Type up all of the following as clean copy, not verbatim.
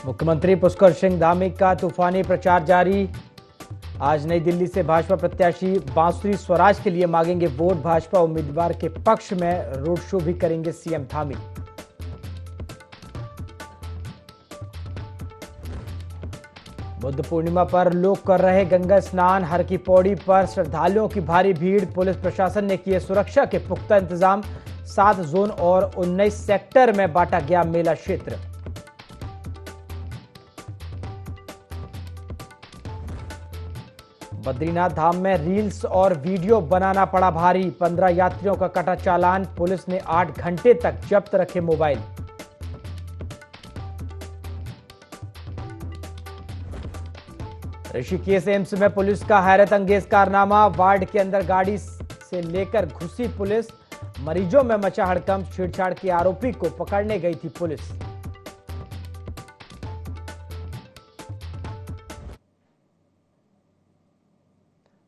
मुख्यमंत्री पुष्कर सिंह धामी का तूफानी प्रचार जारी। आज नई दिल्ली से भाजपा प्रत्याशी बांसुरी स्वराज के लिए मांगेंगे वोट। भाजपा उम्मीदवार के पक्ष में रोड शो भी करेंगे सीएम धामी। बुद्ध पूर्णिमा पर लोग कर रहे गंगा स्नान। हर की पौड़ी पर श्रद्धालुओं की भारी भीड़। पुलिस प्रशासन ने किए सुरक्षा के पुख्ता इंतजाम। 7 जोन और 19 सेक्टर में बांटा गया मेला क्षेत्र। बद्रीनाथ धाम में रील्स और वीडियो बनाना पड़ा भारी। 15 यात्रियों का कटा चालान। पुलिस ने 8 घंटे तक जब्त रखे मोबाइल। ऋषिकेश एम्स में पुलिस का हैरत अंगेज कारनामा। वार्ड के अंदर गाड़ी से लेकर घुसी पुलिस। मरीजों में मचा हड़कंप। छेड़छाड़ के आरोपी को पकड़ने गई थी पुलिस।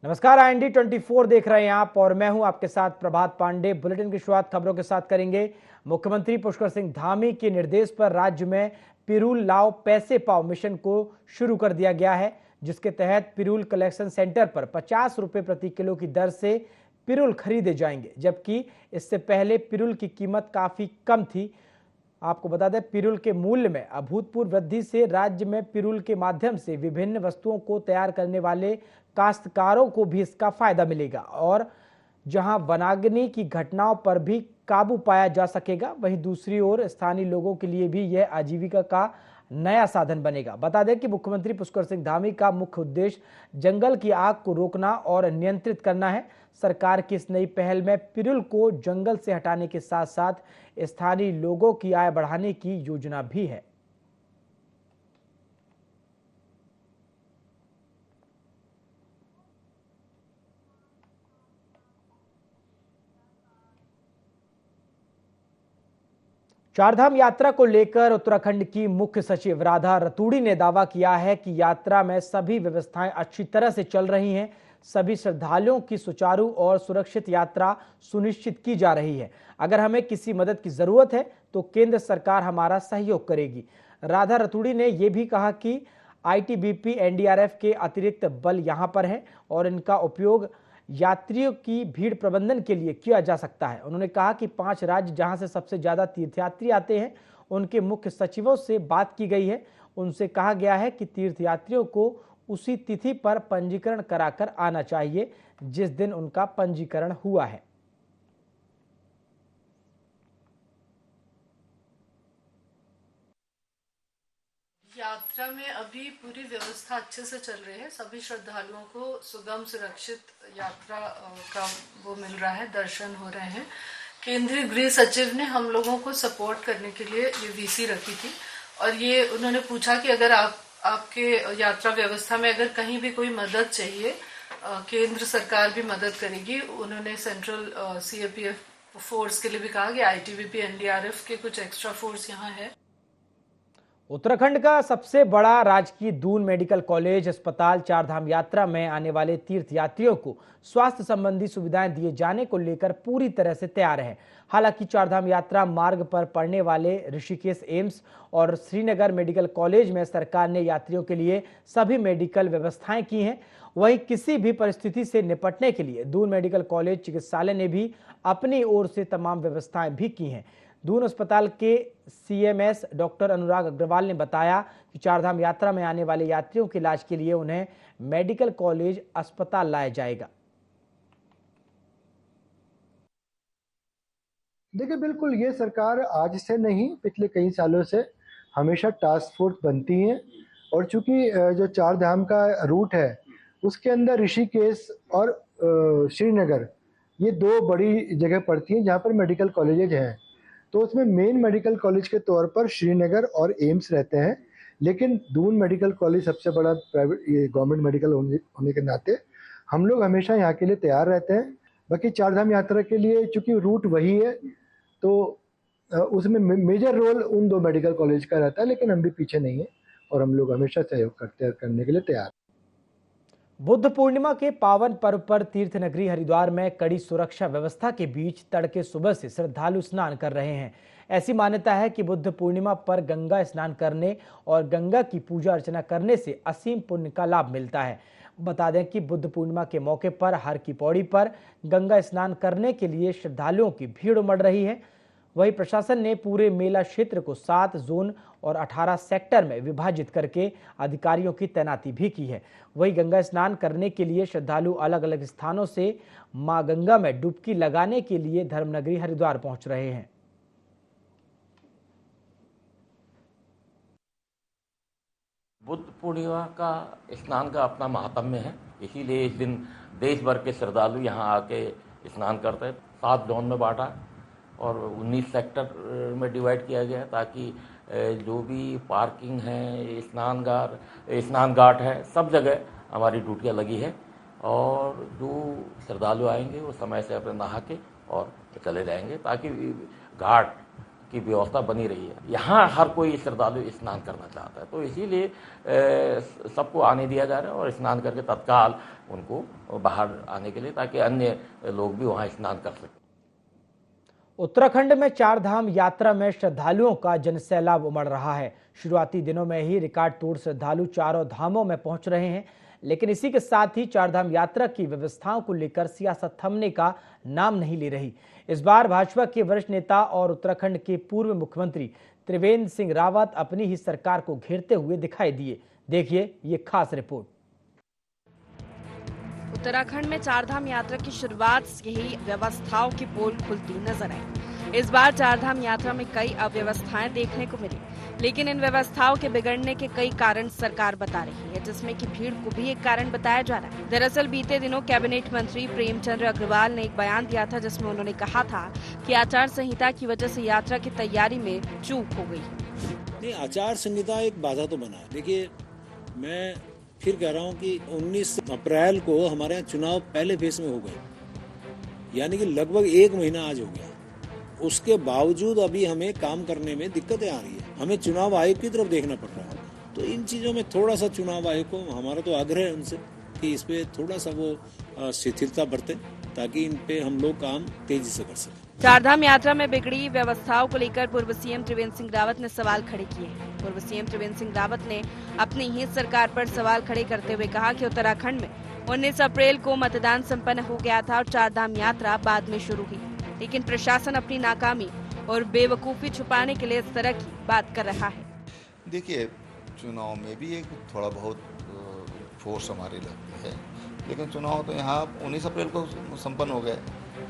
नमस्कार, IND 24 देख रहे हैं आप और मैं हूं आपके साथ प्रभात पांडे। बुलेटिन की शुरुआत खबरों के साथ करेंगे। मुख्यमंत्री पुष्कर सिंह धामी के निर्देश पर राज्य में पिरूल लाओ पैसे पाओ मिशन को शुरू कर दिया गया है, जिसके तहत पिरूल कलेक्शन सेंटर पर 50 रुपए प्रति किलो की दर से पिरूल खरीदे जाएंगे, जबकि इससे पहले पिरूल की कीमत काफी कम थी। आपको बता दें, पिरूल के मूल्य में अभूतपूर्व वृद्धि से राज्य में पिरूल के माध्यम से विभिन्न वस्तुओं को तैयार करने वाले काश्तकारों को भी इसका फायदा मिलेगा और जहां वनाग्नि की घटनाओं पर भी काबू पाया जा सकेगा, वहीं दूसरी ओर स्थानीय लोगों के लिए भी यह आजीविका का नया साधन बनेगा। बता दें कि मुख्यमंत्री पुष्कर सिंह धामी का मुख्य उद्देश्य जंगल की आग को रोकना और नियंत्रित करना है। सरकार की इस नई पहल में पिरूल को जंगल से हटाने के साथ साथ स्थानीय लोगों की आय बढ़ाने की योजना भी है। चारधाम यात्रा को लेकर उत्तराखंड की मुख्य सचिव राधा रतूड़ी ने दावा किया है कि यात्रा में सभी व्यवस्थाएं अच्छी तरह से चल रही हैं। सभी श्रद्धालुओं की सुचारू और सुरक्षित यात्रा सुनिश्चित की जा रही है। अगर हमें किसी मदद की जरूरत है तो केंद्र सरकार हमारा सहयोग करेगी। राधा रतूड़ी ने यह भी कहा कि ITBP NDRF के अतिरिक्त बल यहां पर है और इनका उपयोग यात्रियों की भीड़ प्रबंधन के लिए किया जा सकता है। उन्होंने कहा कि 5 राज्य जहां से सबसे ज्यादा तीर्थयात्री आते हैं, उनके मुख्य सचिवों से बात की गई है। उनसे कहा गया है कि तीर्थयात्रियों को उसी तिथि पर पंजीकरण कराकर आना चाहिए जिस दिन उनका पंजीकरण हुआ है। यात्रा में अभी पूरी व्यवस्था अच्छे से चल रही है। सभी श्रद्धालुओं को सुगम सुरक्षित यात्रा का वो मिल रहा है, दर्शन हो रहे हैं। केंद्रीय गृह सचिव ने हम लोगों को सपोर्ट करने के लिए ये VC रखी थी और ये उन्होंने पूछा कि अगर आपके यात्रा व्यवस्था में अगर कहीं भी कोई मदद चाहिए, केंद्र सरकार भी मदद करेगी। उन्होंने सेंट्रल CAPF फोर्स के लिए भी कहा कि ITBP NDRF के कुछ एक्स्ट्रा फोर्स यहाँ है। उत्तराखंड का सबसे बड़ा राजकीय दून मेडिकल कॉलेज अस्पताल चारधाम यात्रा में आने वाले तीर्थयात्रियों को स्वास्थ्य संबंधी सुविधाएं दिए जाने को लेकर पूरी तरह से तैयार है। हालांकि चारधाम यात्रा मार्ग पर पड़ने वाले ऋषिकेश एम्स और श्रीनगर मेडिकल कॉलेज में सरकार ने यात्रियों के लिए सभी मेडिकल व्यवस्थाएं की हैं। वहीं किसी भी परिस्थिति से निपटने के लिए दून मेडिकल कॉलेज चिकित्सालय ने भी अपनी ओर से तमाम व्यवस्थाएं भी की हैं। दून अस्पताल के CMS डॉक्टर अनुराग अग्रवाल ने बताया कि चारधाम यात्रा में आने वाले यात्रियों के इलाज के लिए उन्हें मेडिकल कॉलेज अस्पताल लाया जाएगा। देखिए, बिल्कुल ये सरकार आज से नहीं, पिछले कई सालों से हमेशा टास्क फोर्स बनती है और चूंकि जो चारधाम का रूट है उसके अंदर ऋषिकेश और श्रीनगर ये 2 बड़ी जगह पड़ती हैं जहाँ पर मेडिकल कॉलेजेज हैं। तो उसमें मेन मेडिकल कॉलेज के तौर पर श्रीनगर और एम्स रहते हैं, लेकिन दून मेडिकल कॉलेज सबसे बड़ा प्राइवेट ये गवर्नमेंट मेडिकल होने के नाते हम लोग हमेशा यहाँ के लिए तैयार रहते हैं। बाकी चारधाम यात्रा के लिए चूंकि रूट वही है तो उसमें मेजर रोल उन 2 मेडिकल कॉलेज का रहता है, लेकिन हम भी पीछे नहीं है और हम लोग हमेशा सहयोग करने के लिए तैयार। बुद्ध पूर्णिमा के पावन पर्व पर तीर्थ नगरी हरिद्वार में कड़ी सुरक्षा व्यवस्था के बीच तड़के सुबह से श्रद्धालु स्नान कर रहे हैं। ऐसी मान्यता है कि बुद्ध पूर्णिमा पर गंगा स्नान करने और गंगा की पूजा अर्चना करने से असीम पुण्य का लाभ मिलता है। बता दें कि बुद्ध पूर्णिमा के मौके पर हर की पौड़ी पर गंगा स्नान करने के लिए श्रद्धालुओं की भीड़ उमड़ रही है। वहीं प्रशासन ने पूरे मेला क्षेत्र को 7 जोन और 18 सेक्टर में विभाजित करके अधिकारियों की तैनाती भी की है। वहीं गंगा स्नान करने के लिए श्रद्धालु अलग अलग स्थानों से मां गंगा में डुबकी लगाने के लिए धर्मनगरी हरिद्वार पहुंच रहे हैं। बुद्ध पूर्णिमा का स्नान का अपना महात्म्य है, इसीलिए इस दिन देश भर के श्रद्धालु यहाँ आके स्नान करते हैं। 7 जोन में बांटा और 19 सेक्टर में डिवाइड किया गया है ताकि जो भी पार्किंग है, स्नान घाट है, सब जगह हमारी ड्यूटियाँ लगी है और जो श्रद्धालु आएंगे वो समय से अपने नहा के और चले जाएंगे ताकि घाट की व्यवस्था बनी रही है। यहाँ हर कोई श्रद्धालु स्नान करना चाहता है तो इसीलिए सबको आने दिया जा रहा है और स्नान करके तत्काल उनको बाहर आने के लिए ताकि अन्य लोग भी वहाँ स्नान कर सकें। उत्तराखंड में चारधाम यात्रा में श्रद्धालुओं का जनसैलाब उमड़ रहा है। शुरुआती दिनों में ही रिकॉर्ड तोड़ श्रद्धालु चारों धामों में पहुंच रहे हैं, लेकिन इसी के साथ ही चारधाम यात्रा की व्यवस्थाओं को लेकर सियासत थमने का नाम नहीं ले रही। इस बार भाजपा के वरिष्ठ नेता और उत्तराखंड के पूर्व मुख्यमंत्री त्रिवेंद्र सिंह रावत अपनी ही सरकार को घेरते हुए दिखाई दिए। देखिए ये खास रिपोर्ट। उत्तराखंड में चारधाम यात्रा की शुरुआत से ही व्यवस्थाओं की पोल खुलती नजर आई। इस बार चारधाम यात्रा में कई अव्यवस्थाएं देखने को मिली, लेकिन इन व्यवस्थाओं के बिगड़ने के कई कारण सरकार बता रही है, जिसमें कि भीड़ को भी एक कारण बताया जा रहा है। दरअसल बीते दिनों कैबिनेट मंत्री प्रेमचंद्र अग्रवाल ने एक बयान दिया था जिसमें उन्होंने कहा था कि आचार संहिता की वजह से यात्रा की तैयारी में चूक हो गई। नहीं, आचार संहिता एक बाधा तो बना है। देखिए, मैं फिर कह रहा हूँ कि 19 अप्रैल को हमारे यहाँ चुनाव पहले फेज में हो गए, यानी कि लगभग 1 महीना आज हो गया। उसके बावजूद अभी हमें काम करने में दिक्कतें आ रही है, हमें चुनाव आयोग की तरफ देखना पड़ रहा है। तो इन चीजों में थोड़ा सा चुनाव आयोग को हमारा तो आग्रह है उनसे कि इस पे थोड़ा सा वो शिथिलता बरते ताकि इन पे हम लोग काम तेजी से कर सकें। चारधाम यात्रा में बिगड़ी व्यवस्थाओं को लेकर पूर्व सीएम त्रिवेंद्र सिंह रावत ने सवाल खड़े किए हैं। पूर्व सीएम त्रिवेंद्र सिंह रावत ने अपनी ही सरकार पर सवाल खड़े करते हुए कहा कि उत्तराखंड में 19 अप्रैल को मतदान संपन्न हो गया था और चारधाम यात्रा बाद में शुरू हुई, लेकिन प्रशासन अपनी नाकामी और बेवकूफी छुपाने के लिए इस तरह की बात कर रहा है। देखिए, चुनाव में भी एक थोड़ा बहुत फोर्स हमारी लगती है, लेकिन चुनाव तो यहाँ 19 अप्रैल को संपन्न हो गए,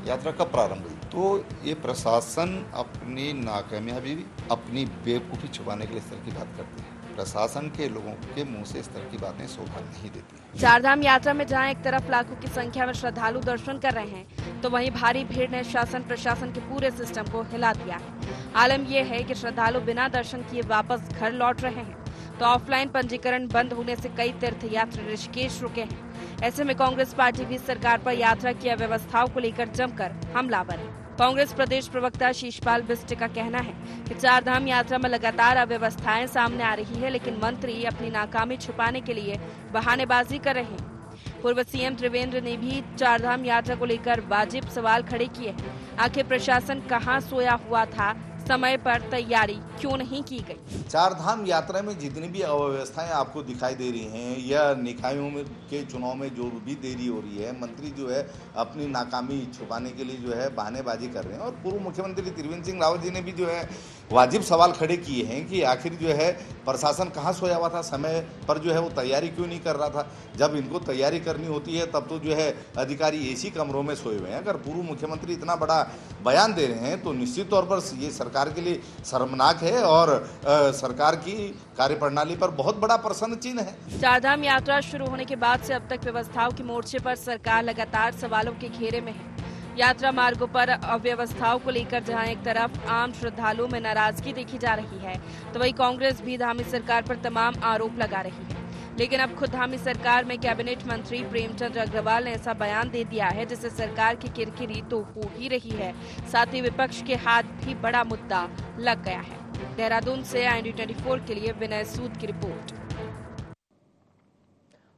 यात्रा कब प्रारंभ हुई? तो ये प्रशासन अपनी नाकामयाबी, अपनी बेवकूफ़ी छुपाने के लिए इस तरह की बात करती है। प्रशासन के लोगों के मुंह से इस तरह की बातें शोभा नहीं देती। चारधाम यात्रा में जहां एक तरफ लाखों की संख्या में श्रद्धालु दर्शन कर रहे हैं, तो वहीं भारी भीड़ ने शासन प्रशासन के पूरे सिस्टम को हिला दिया है। आलम यह है कि श्रद्धालु बिना दर्शन किए वापस घर लौट रहे हैं, तो ऑफलाइन पंजीकरण बंद होने से कई तीर्थयात्री ऋषिकेश रुके हैं। ऐसे में कांग्रेस पार्टी भी सरकार पर यात्रा की अव्यवस्थाओं को लेकर जमकर हमलावर है। कांग्रेस प्रदेश प्रवक्ता शीशपाल बिष्ट का कहना है कि चारधाम यात्रा में लगातार अव्यवस्थाएं सामने आ रही है, लेकिन मंत्री अपनी नाकामी छुपाने के लिए बहानेबाजी कर रहे हैं। पूर्व सीएम त्रिवेंद्र ने भी चारधाम यात्रा को लेकर वाजिब सवाल खड़े किए हैं। आखिर प्रशासन कहां सोया हुआ था, समय पर तैयारी क्यों नहीं की गई? चारधाम यात्रा में जितनी भी अव्यवस्थाएं आपको दिखाई दे रही हैं या निकायों में के चुनाव में जो भी देरी हो रही है, मंत्री जो है अपनी नाकामी छुपाने के लिए जो है बहानेबाजी कर रहे हैं। और पूर्व मुख्यमंत्री त्रिवेंद्र सिंह रावत जी ने भी जो है वाजिब सवाल खड़े किए हैं कि आखिर जो है प्रशासन कहाँ सोया हुआ था, समय पर जो है वो तैयारी क्यों नहीं कर रहा था। जब इनको तैयारी करनी होती है तब तो जो है अधिकारी एसी कमरों में सोए हुए हैं। अगर पूर्व मुख्यमंत्री इतना बड़ा बयान दे रहे हैं तो निश्चित तौर पर ये सरकार के लिए शर्मनाक है और सरकार की कार्यप्रणाली पर बहुत बड़ा प्रश्न चिन्ह है। चारधाम यात्रा शुरू होने के बाद से अब तक व्यवस्थाओं के मोर्चे पर सरकार लगातार सवालों के घेरे में है। यात्रा मार्गों पर अव्यवस्थाओं को लेकर जहां एक तरफ आम श्रद्धालुओं में नाराजगी देखी जा रही है, तो वहीं कांग्रेस भी धामी सरकार पर तमाम आरोप लगा रही है। लेकिन अब खुद धामी सरकार में कैबिनेट मंत्री प्रेमचंद अग्रवाल ने ऐसा बयान दे दिया है जिससे सरकार की किरकिरी तो हो ही रही है, साथ ही विपक्ष के हाथ भी बड़ा मुद्दा लग गया है। देहरादून से IND24 के लिए विनय सूद की रिपोर्ट।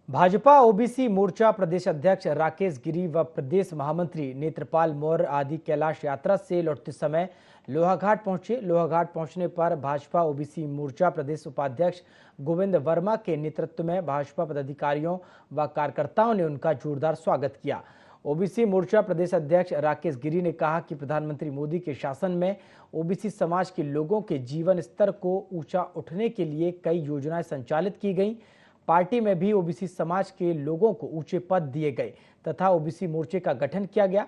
भाजपा ओबीसी मोर्चा प्रदेश अध्यक्ष राकेश गिरी व प्रदेश महामंत्री नेत्रपाल मौर्य आदि कैलाश यात्रा से लौटते समय लोहाघाट पहुंचे। लोहाघाट पहुंचने पर भाजपा ओबीसी मोर्चा प्रदेश उपाध्यक्ष गोविंद वर्मा के नेतृत्व में भाजपा पदाधिकारियों व कार्यकर्ताओं ने उनका जोरदार स्वागत किया। ओबीसी मोर्चा प्रदेश अध्यक्ष राकेश गिरी ने कहा कि प्रधानमंत्री मोदी के शासन में ओबीसी समाज के लोगों के जीवन स्तर को ऊंचा उठने के लिए कई योजनाएं संचालित की गईं। पार्टी में भी ओबीसी समाज के लोगों को ऊंचे पद दिए गए तथा ओबीसी मोर्चे का गठन किया गया।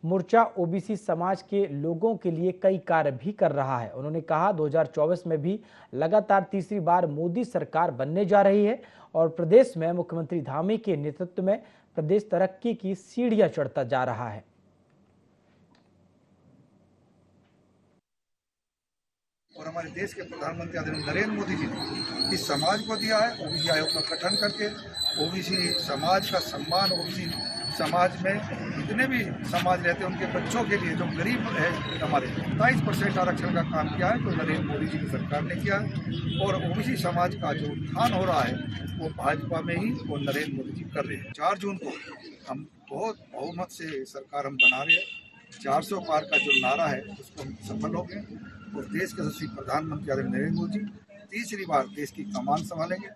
मोर्चा ओबीसी समाज के लोगों के लिए कई कार्य भी कर रहा है। उन्होंने कहा 2024 में भी लगातार तीसरी बार मोदी सरकार बनने जा रही है और प्रदेश में मुख्यमंत्री धामी के नेतृत्व में प्रदेश तरक्की की सीढ़ियां चढ़ता जा रहा है। और हमारे देश के प्रधानमंत्री आदरणीय नरेंद्र मोदी जी ने इस समाज को दिया है। ओबीसी आयोग का गठन करके ओबीसी समाज का सम्मान, ओबीसी समाज में जितने भी समाज रहते हैं उनके बच्चों के लिए, जो गरीब है हमारे, 27% आरक्षण का काम किया है, तो नरेंद्र मोदी जी की सरकार ने किया है। और ओबीसी समाज का जो उत्थान हो रहा है वो भाजपा में ही और नरेंद्र मोदी जी कर रहे हैं। 4 जून को हम बहुत बहुमत से सरकार हम बना रहे हैं। 400 पार का जो नारा है उसको हम सफल हो गए और देश के यशस्वी प्रधानमंत्री आदरणीय नरेंद्र मोदी तीसरी बार देश की कमान संभालेंगे।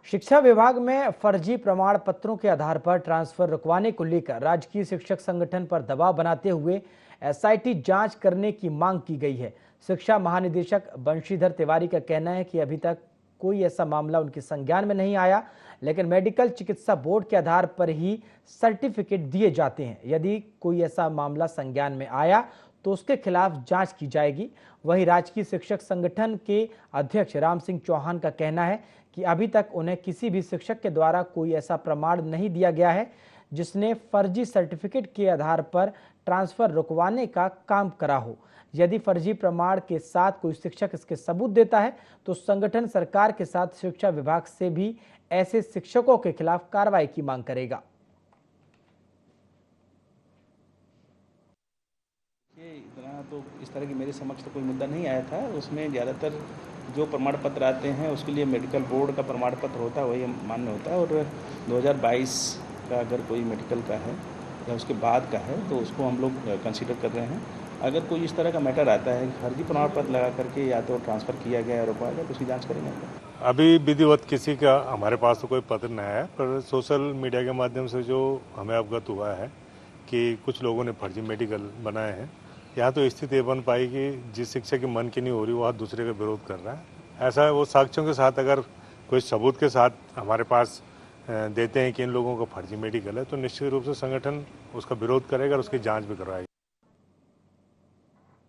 शिक्षा विभाग में फर्जी प्रमाण पत्रों के आधार पर ट्रांसफर रुकवाने को लेकर राजकीय शिक्षक संगठन पर दबाव बनाते हुए एसआईटी जांच करने की मांग की गई है। शिक्षा महानिदेशक बंशीधर तिवारी का कहना है कि अभी तक कोई ऐसा मामला उनके संज्ञान में नहीं आया, लेकिन मेडिकल चिकित्सा बोर्ड के आधार पर ही सर्टिफिकेट दिए जाते हैं। यदि कोई ऐसा मामला संज्ञान में आया तो उसके खिलाफ जांच की जाएगी। वहीं राजकीय शिक्षक संगठन के अध्यक्ष राम सिंह चौहान का कहना है कि अभी तक उन्हें किसी भी शिक्षक के द्वारा कोई ऐसा प्रमाण नहीं दिया गया है जिसने फर्जी सर्टिफिकेट के आधार पर ट्रांसफर रुकवाने का काम करा हो। यदि फर्जी प्रमाण के साथ कोई शिक्षक इसके सबूत देता है तो संगठन सरकार के साथ शिक्षा विभाग से भी ऐसे शिक्षकों के खिलाफ कार्रवाई की मांग करेगा। इतना तो इस तरह की मेरे समक्ष तो कोई मुद्दा नहीं आया था। उसमें ज़्यादातर जो प्रमाण पत्र आते हैं उसके लिए मेडिकल बोर्ड का प्रमाण पत्र होता है, वही मान्य होता है। और 2022 का अगर कोई मेडिकल का है या उसके बाद का है तो उसको हम लोग कंसीडर कर रहे हैं। अगर कोई इस तरह का मैटर आता है फर्जी प्रमाण पत्र लगा करके या तो ट्रांसफ़र किया गया है रुकवाया गया तो उसकी जाँच करेंगे। अभी विधिवत किसी का हमारे पास तो कोई पत्र नहीं आया, पर सोशल मीडिया के माध्यम से जो हमें अवगत हुआ है कि कुछ लोगों ने फर्जी मेडिकल बनाए हैं। यहाँ तो स्थिति ये बन पाई कि जिस शिक्षक की मन की नहीं हो रही वो दूसरे का विरोध कर रहा है। ऐसा वो साक्ष्यों के साथ अगर कोई सबूत के साथ हमारे पास देते हैं कि इन लोगों का फर्जी मेडिकल है तो निश्चित रूप से संगठन उसका विरोध करेगा और उसकी जांच भी करवाएगी।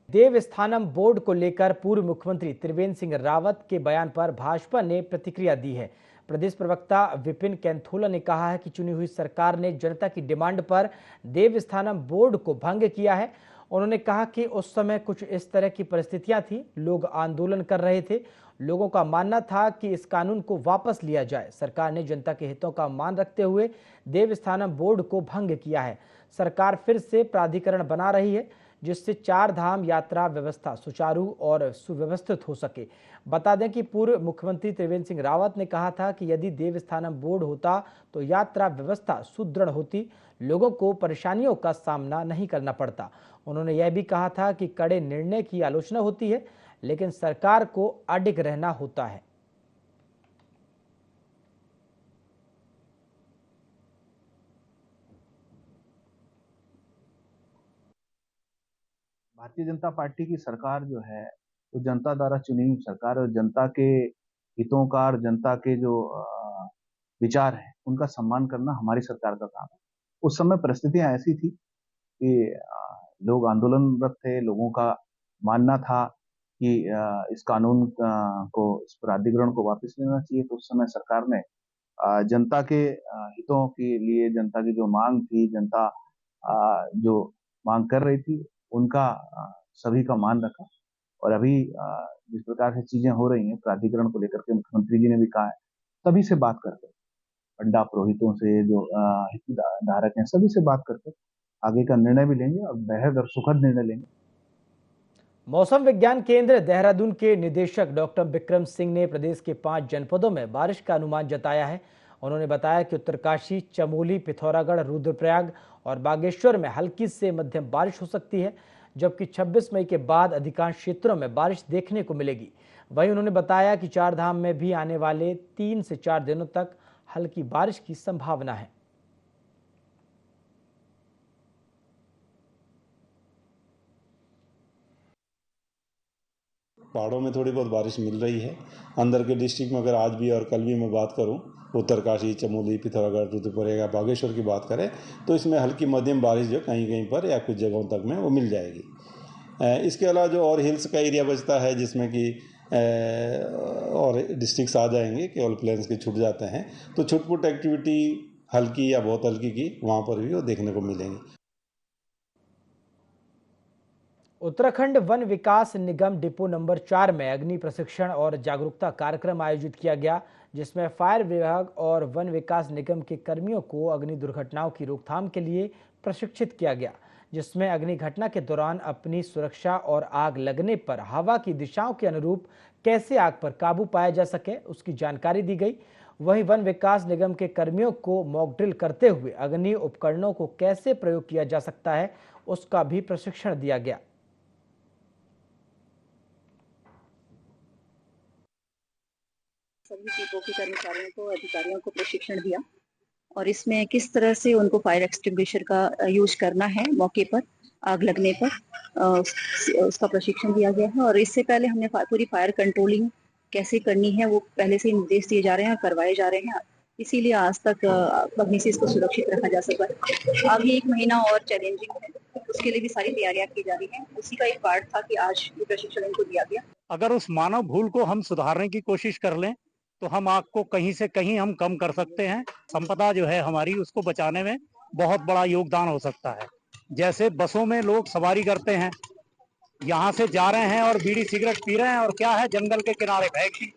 देवस्थानम बोर्ड को लेकर पूर्व मुख्यमंत्री त्रिवेंद्र सिंह रावत के बयान पर भाजपा ने प्रतिक्रिया दी है। प्रदेश प्रवक्ता विपिन कैंथोला ने कहा है कि चुनी हुई सरकार ने जनता की डिमांड पर देवस्थानम बोर्ड को भंग किया है। उन्होंने कहा कि उस समय कुछ इस तरह की परिस्थितियां थी, लोग आंदोलन कर रहे थे, लोगों का मानना था कि इस कानून को वापस लिया जाए। सरकार ने जनता के हितों का मान रखते हुए देवस्थानम बोर्ड को भंग किया है। सरकार फिर से प्राधिकरण बना रही है जिससे 4 धाम यात्रा व्यवस्था सुचारू और सुव्यवस्थित हो सके। बता दें कि पूर्व मुख्यमंत्री त्रिवेंद्र सिंह रावत ने कहा था कि यदि देवस्थानम बोर्ड होता तो यात्रा व्यवस्था सुदृढ़ होती, लोगों को परेशानियों का सामना नहीं करना पड़ता। उन्होंने यह भी कहा था कि कड़े निर्णय की आलोचना होती है लेकिन सरकार को अडिग रहना होता है। भारतीय जनता पार्टी की सरकार जो है वो जनता द्वारा चुनी हुई सरकार और जनता के हितों का और जनता के जो विचार है उनका सम्मान करना हमारी सरकार का काम है। उस समय परिस्थितियां ऐसी थी कि लोग आंदोलनरत थे, लोगों का मानना था कि इस कानून को, इस प्राधिकरण को वापस लेना चाहिए। तो उस समय सरकार ने जनता के हितों के लिए, जनता की जो मांग थी, जनता जो मांग कर रही थी, उनका सभी का मान रखा। और अभी जिस प्रकार से चीजें हो रही हैं प्राधिकरण को लेकर के मुख्यमंत्री जी ने भी कहा है सभी से बात करके, अड्डा पुरोहितों से, जो हितधारक हैं, सभी से बात करके आगे का निर्णय भी लेंगे और बेहद और सुखद निर्णय लेंगे। मौसम विज्ञान केंद्र देहरादून के निदेशक डॉक्टर विक्रम सिंह ने प्रदेश के 5 जनपदों में बारिश का अनुमान जताया है। उन्होंने बताया कि उत्तरकाशी, चमोली, पिथौरागढ़, रुद्रप्रयाग और बागेश्वर में हल्की से मध्यम बारिश हो सकती है, जबकि 26 मई के बाद अधिकांश क्षेत्रों में बारिश देखने को मिलेगी। वहीं उन्होंने बताया कि चारधाम में भी आने वाले 3 से 4 दिनों तक हल्की बारिश की संभावना है। पहाड़ों में थोड़ी बहुत बारिश मिल रही है। अंदर के डिस्ट्रिक्ट में अगर आज भी और कल भी मैं बात करूं, उत्तरकाशी, चमोली, पिथौरागढ़, रुद्रप्रयाग, बागेश्वर की बात करें तो इसमें हल्की मध्यम बारिश जो कहीं कहीं पर या कुछ जगहों तक में वो मिल जाएगी। इसके अलावा जो और हिल्स का एरिया बचता है जिसमें कि और डिस्ट्रिक्ट्स आ जाएंगे, केवल प्लेन्स के छूट जाते हैं, तो छुटपुट एक्टिविटी हल्की या बहुत हल्की की वहाँ पर भी वो देखने को मिलेंगी। उत्तराखंड वन विकास निगम डिपो नंबर 4 में अग्नि प्रशिक्षण और जागरूकता कार्यक्रम आयोजित किया गया, जिसमें फायर विभाग और वन विकास निगम के कर्मियों को अग्नि दुर्घटनाओं की रोकथाम के लिए प्रशिक्षित किया गया, जिसमें अग्नि घटना के दौरान अपनी सुरक्षा और आग लगने पर हवा की दिशाओं के अनुरूप कैसे आग पर काबू पाया जा सके उसकी जानकारी दी गई। वहीं वन विकास निगम के कर्मियों को मॉक ड्रिल करते हुए अग्नि उपकरणों को कैसे प्रयोग किया जा सकता है उसका भी प्रशिक्षण दिया गया। सभी डिपो के कर्मचारियों को, अधिकारियों को प्रशिक्षण दिया और इसमें किस तरह से उनको फायर एक्सटिंग्विशर का यूज करना है मौके पर आग लगने पर, उसका प्रशिक्षण दिया गया है। और इससे पहले हमने पूरी फायर कंट्रोलिंग कैसे करनी है वो पहले से निर्देश दिए जा रहे हैं और करवाए जा रहे हैं, इसीलिए आज तक अग्नि से इसको सुरक्षित रखा जा सका है। आगे 1 महीना और चैलेंजिंग है, उसके लिए भी सारी तैयारियां की जा रही हैं। उसी का एक पार्ट था कि आज ये प्रशिक्षण इनको दिया गया। अगर उस मानव भूल को हम सुधारने की कोशिश कर लें तो हम आग को कहीं से कहीं हम कम कर सकते हैं। संपदा जो है हमारी, उसको बचाने में बहुत बड़ा योगदान हो सकता है। जैसे बसों में लोग सवारी करते हैं, यहाँ से जा रहे हैं और बीड़ी सिगरेट पी रहे हैं और क्या है, जंगल के किनारे फेंक दी।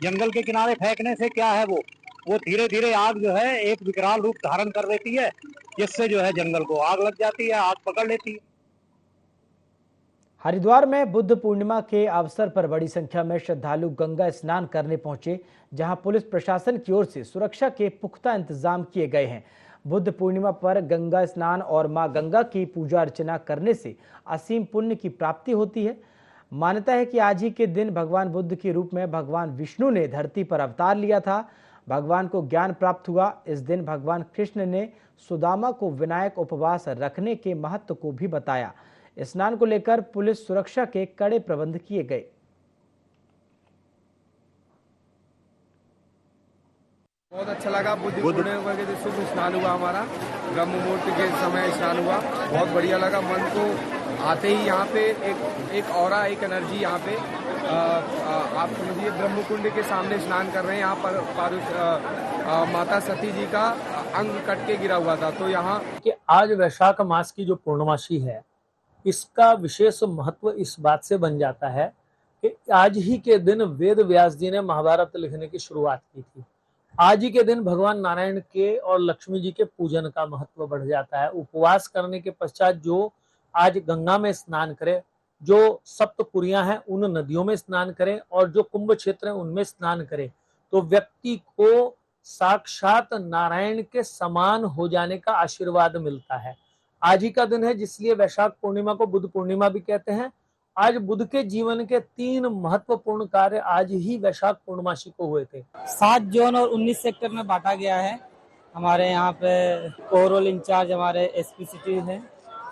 जंगल के किनारे फेंकने से क्या है, वो धीरे धीरे आग जो है एक विकराल रूप धारण कर लेती है, जिससे जो है जंगल को आग लग जाती है, आग पकड़ लेती है। हरिद्वार में बुद्ध पूर्णिमा के अवसर पर बड़ी संख्या में श्रद्धालु गंगा स्नान करने पहुंचे, जहां पुलिस प्रशासन की ओर से सुरक्षा के पुख्ता इंतजाम किए गए हैं। बुद्ध पूर्णिमा पर गंगा स्नान और मां गंगा की पूजा अर्चना करने से असीम पुण्य की प्राप्ति होती है। मान्यता है कि आज ही के दिन भगवान बुद्ध के रूप में भगवान विष्णु ने धरती पर अवतार लिया था। भगवान को ज्ञान प्राप्त हुआ। इस दिन भगवान कृष्ण ने सुदामा को विनायक उपवास रखने के महत्व को भी बताया। स्नान को लेकर पुलिस सुरक्षा के कड़े प्रबंध किए गए। बहुत अच्छा लगा। बुद्ध पूर्णिमा के दिन शुभ स्नान हुआ, हमारा ब्रह्म मुहूर्त के समय स्नान हुआ, बहुत बढ़िया लगा। मन को आते ही यहाँ पे एक ऑरा, एक एनर्जी यहाँ पे आप समझिए ब्रह्म कुंड के सामने स्नान कर रहे हैं। यहाँ पर माता सती जी का अंग कट के गिरा हुआ था, तो यहाँ कि आज वैशाख मास की जो पूर्णमासी है, इसका विशेष महत्व इस बात से बन जाता है कि आज ही के दिन वेद व्यास जी ने महाभारत लिखने की शुरुआत की थी। आज ही के दिन भगवान नारायण के और लक्ष्मी जी के पूजन का महत्व बढ़ जाता है। उपवास करने के पश्चात जो आज गंगा में स्नान करे, जो सप्तपुरियां हैं उन नदियों में स्नान करें और जो कुंभ क्षेत्र है उनमें स्नान करें, तो व्यक्ति को साक्षात नारायण के समान हो जाने का आशीर्वाद मिलता है। आज ही का दिन है, जिसलिए वैशाख पूर्णिमा को बुद्ध पूर्णिमा भी कहते हैं। आज बुद्ध के जीवन के 3 महत्वपूर्ण कार्य आज ही वैशाख पूर्णमासी को हुए थे। 7 जोन और 19 सेक्टर में बांटा गया है। हमारे यहाँ पे ओवरऑल इंचार्ज हमारे एसपी सिटी हैं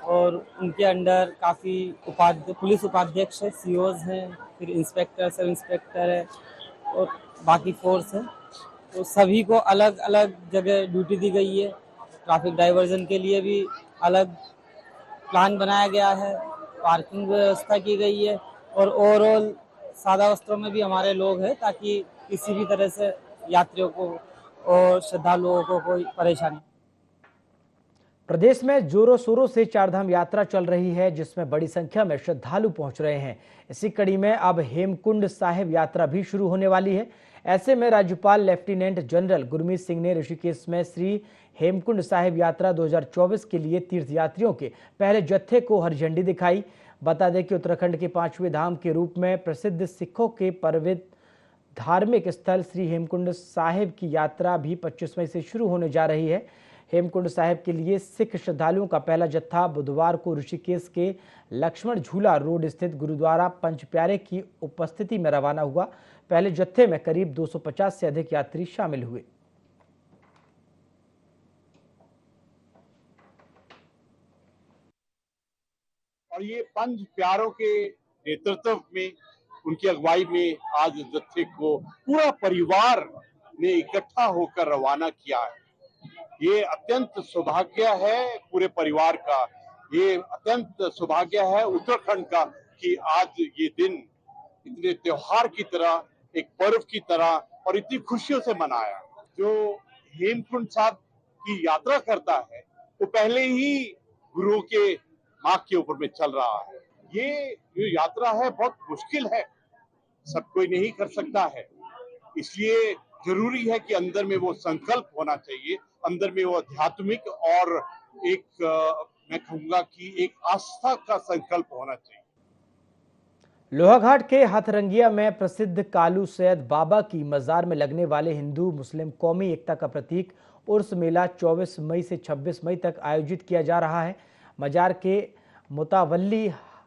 और उनके अंडर काफ़ी पुलिस उपाध्यक्ष है, सीओज हैं, फिर इंस्पेक्टर, सब इंस्पेक्टर है और बाकी फोर्स है। तो सभी को अलग अलग जगह ड्यूटी दी गई है। ट्रैफिक डाइवर्जन के लिए भी अलग प्लान बनाया गया है, पार्किंग व्यवस्था की गई है और ओवरऑल सादा वस्त्रों में भी हमारे लोग हैं, ताकि किसी भी तरह से यात्रियों को और श्रद्धालुओं को कोई परेशानी। प्रदेश में जोरों शोरों से चारधाम यात्रा चल रही है, जिसमें बड़ी संख्या में श्रद्धालु पहुंच रहे हैं। इसी कड़ी में अब हेमकुंड साहिब यात्रा भी शुरू होने वाली है। ऐसे में राज्यपाल लेफ्टिनेंट जनरल गुरमीत सिंह ने ऋषिकेश में श्री हेमकुंड साहिब यात्रा 2024 के लिए तीर्थयात्रियों के पहले जत्थे को हरी झंडी दिखाई। बता दें कि उत्तराखंड के 5वें धाम के रूप में प्रसिद्ध सिखों के पवित्र धार्मिक स्थल श्री हेमकुंड साहिब की यात्रा भी 25 मई से शुरू होने जा रही है। हेमकुंड साहिब के लिए सिख श्रद्धालुओं का पहला जत्था बुधवार को ऋषिकेश के लक्ष्मण झूला रोड स्थित गुरुद्वारा पंच प्यारे की उपस्थिति में रवाना हुआ। पहले जत्थे में करीब 250 से अधिक यात्री शामिल हुए। और ये पंच प्यारों के नेतृत्व में, उनकी अगुवाई में आज जत्थे को पूरा परिवार ने इकट्ठा होकर रवाना किया है। ये अत्यंत सौभाग्य है पूरे परिवार का, ये अत्यंत सौभाग्य है उत्तराखंड का कि आज ये दिन इतने त्योहार की तरह, एक पर्व की तरह और इतनी खुशियों से मनाया। जो हेमकुंड साहब की यात्रा करता है वो पहले ही गुरुओं के मार्ग के ऊपर में चल रहा है। ये जो यात्रा है बहुत मुश्किल है, सब कोई नहीं कर सकता है, इसलिए जरूरी है कि अंदर में वो संकल्प होना चाहिए, अंदर में वो आध्यात्मिक और एक मैं कहूंगा कि एक आस्था का संकल्प होना चाहिए। लोहाघाट के हाथरंगिया में प्रसिद्ध कालू सैयद बाबा की मजार में लगने वाले हिंदू मुस्लिम कौमी एकता का प्रतीक उर्स मेला 24 मई से 26 मई तक आयोजित किया जा रहा है। मजार के मुतावल्ली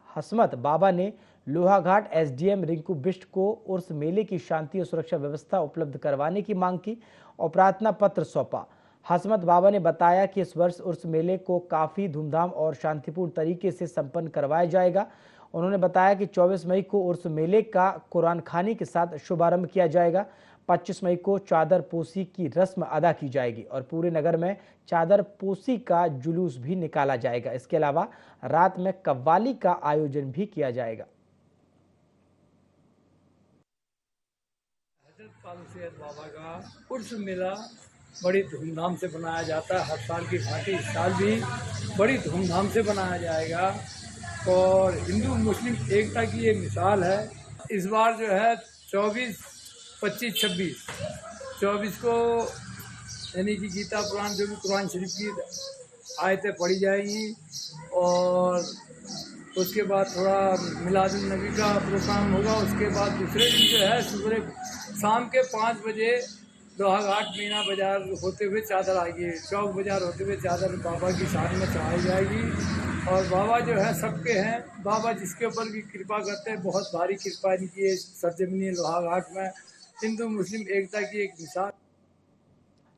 हसमत बाबा ने लोहाघाट एसडीएम रिंकू बिष्ट को उर्स मेले की शांति और सुरक्षा व्यवस्था उपलब्ध करवाने की मांग की और प्रार्थना पत्र सौंपा। हसमत बाबा ने बताया कि इस वर्ष उर्स मेले को काफ़ी धूमधाम और शांतिपूर्ण तरीके से संपन्न करवाया जाएगा। उन्होंने बताया कि 24 मई को उर्स मेले का कुरान खानी के साथ शुभारंभ किया जाएगा। 25 मई को चादर पोसी की रस्म अदा की जाएगी और पूरे नगर में चादर पोसी का जुलूस भी निकाला जाएगा। इसके अलावा रात में कव्वाली का आयोजन भी किया जाएगा। हजरत कालू सैयद बाबा का उर्स मेला बड़ी धूमधाम से बनाया जाता है। हर साल की भांति इस साल भी बड़ी धूमधाम से बनाया जाएगा और हिंदू मुस्लिम एकता की ये मिसाल है। इस बार जो है 24, 25, 26 को यानी कि गीता पुराण जो भी कुरान शरीफ की आयतें पढ़ी जाएंगी और उसके बाद थोड़ा मिलादुन नबी का प्रोग्राम होगा। उसके बाद दूसरे दिन जो है सुबह शाम के 5 बजे लोहाघाट मीना बाजार होते हुए चादर आएगी, चौक बाजार होते हुए चादर बाबा की शान में चढ़ाई जाएगी। और बाबा जो है सबके हैं, बाबा जिसके ऊपर भी कृपा करते हैं, बहुत भारी कृपा इनकी है सरजमीनी लोहाघाट में। हिंदू मुस्लिम एकता की एक मिसाल।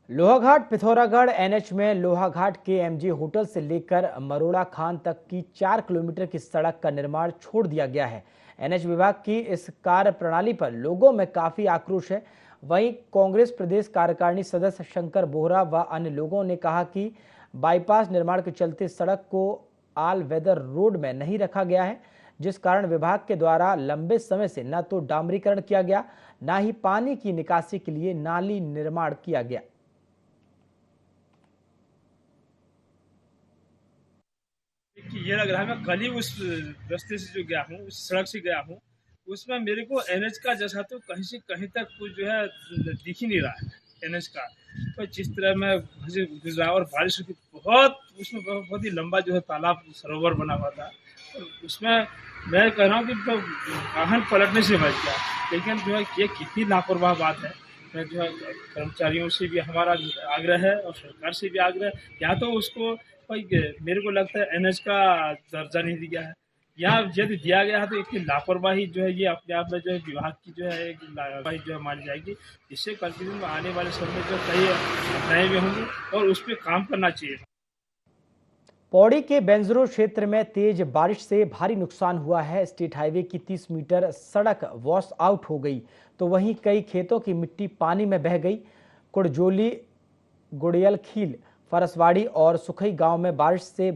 लोहाघाट पिथौरागढ़ एनएच में लोहाघाट के एमजी होटल से लेकर मरोड़ा खान तक की 4 किलोमीटर की सड़क का निर्माण छोड़ दिया गया है। एनएच विभाग की इस कार्य प्रणाली पर लोगों में काफी आक्रोश है। वहीं कांग्रेस प्रदेश कार्यकारिणी सदस्य शंकर बोहरा व अन्य लोगों ने कहा कि बाईपास निर्माण के चलते सड़क को ऑल वेदर रोड में नहीं रखा गया है, जिस कारण विभाग के द्वारा लंबे समय से न तो डामरीकरण किया गया, न ही पानी की निकासी के लिए नाली निर्माण किया गया। ये लग रहा है मैं कल ही उस रास्ते से जो गया हूँ, उस सड़क से गया हूँ, उसमें मेरे को एनएच का जैसा तो कहीं से कहीं तक कुछ जो है दिख ही नहीं रहा है एनएच का। तो जिस तरह मैं गुजरा और बारिश की उसमें बहुत ही लंबा जो है तालाब सरोवर बना हुआ था, और उसमें मैं कह रहा हूँ कि तो वाहन पलटने से बच गया। लेकिन जो है ये कितनी लापरवाह बात है। मैं जो है कर्मचारियों से भी हमारा आग्रह है और सरकार से भी आग्रह, या तो उसको मेरे को लगता है एनएच का दर्जा नहीं दिया है, या यदि दिया गया है तो इतनी लापरवाही जो है ये अपने आप में जो है विभाग की जो है एक लापरवाही जो है मानी जाएगी। इससे कल के दिन में आने वाले समय में जो कई घटनाएं भी होंगी और उस पर काम करना चाहिए। पौड़ी के बेंजरो क्षेत्र में तेज बारिश से भारी नुकसान हुआ है। स्टेट हाईवे की 30 मीटर सड़क वॉश आउट हो गई, तो वहीं कई खेतों की मिट्टी पानी में बह गई। कुड़जोली, गुड़ियल खील, फरसवाड़ी और सुखई गांव में बारिश से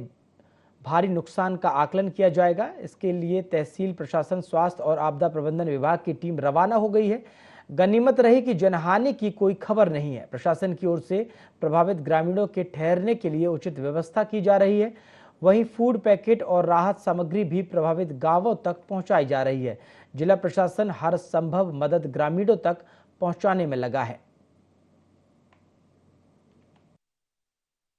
भारी नुकसान का आकलन किया जाएगा। इसके लिए तहसील प्रशासन, स्वास्थ्य और आपदा प्रबंधन विभाग की टीम रवाना हो गई है। गनीमत रही कि जनहानि की कोई खबर नहीं है। प्रशासन की ओर से प्रभावित ग्रामीणों के ठहरने के लिए उचित व्यवस्था की जा रही है। वहीं फूड पैकेट और राहत सामग्री भी प्रभावित गांवों तक पहुंचाई जा रही है। जिला प्रशासन हर संभव मदद ग्रामीणों तक पहुंचाने में लगा है।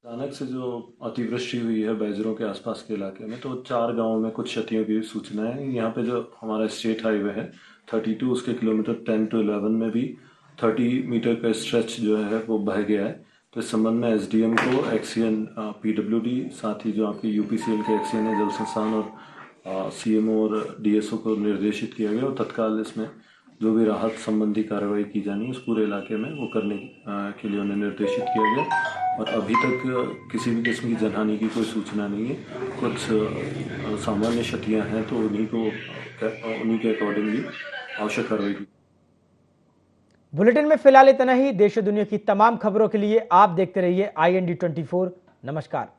अचानक से जो अतिवृष्टि हुई है बैजरों के आसपास के इलाके में, तो 4 गांवों में कुछ क्षतियों की सूचना है। यहाँ पे जो हमारा स्टेट हाईवे है 32, उसके किलोमीटर 10 to 11 में भी 30 मीटर का स्ट्रेच जो है वो बह गया है। तो इस संबंध में एसडीएम को, एक्सीएन, पीडब्ल्यूडी, साथ ही जो आपके यूपीसीएल के एक्सीएन है जल संस्थान, और सीएमओ और डीएसओ को निर्देशित किया गया और तत्काल इसमें जो भी राहत संबंधी कार्रवाई की जानी उस पूरे इलाके में वो करने के लिए उन्हें निर्देशित किया गया। और अभी तक किसी भी किस्म की जनहानि की कोई सूचना नहीं है। कुछ सामान्य क्षतियाँ हैं तो उन्हीं के अकॉर्डिंगली आवश्यक कार्रवाई की। बुलेटिन में फिलहाल इतना ही। देश और दुनिया की तमाम खबरों के लिए आप देखते रहिए IND 24। नमस्कार।